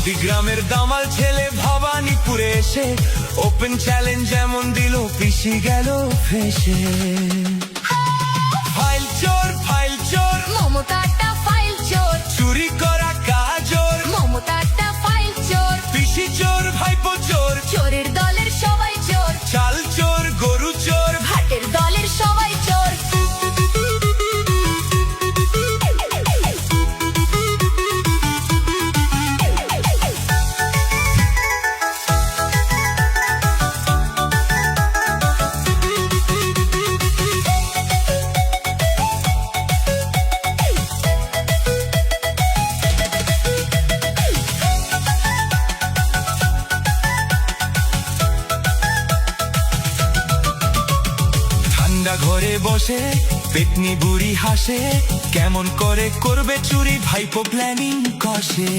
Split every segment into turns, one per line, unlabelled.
নন্দীগ্রামের দামাল ছেলে ভবানীপুরে এসে ওপেন চ্যালেঞ্জ এমন দিল, পিসি গেল ফেসে। ফাইল চোর
মমতাটা ফাইল চোর,
চুরি করা কাজর,
মমতাটা ফাইল চোর,
পিসি চোর ভাইপো চোর,
চোরের দলের সবাই চোর,
চাল চোর গরু চোর,
ভাটের দলের সবাই চোর।
ঠান্ডা ঘরে বসে পেতনি বুড়ি হাসে, কেমন করে করবে চুরি ভাইপো প্ল্যানিং কষে।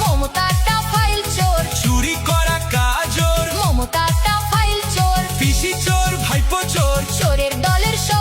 মমতাটা ফাইল চোর,
চুরি করা কাজর,
মমতাটা ফাইল চোর,
পিসি চোর ভাইপো চোর,
চোরের দলের সবাই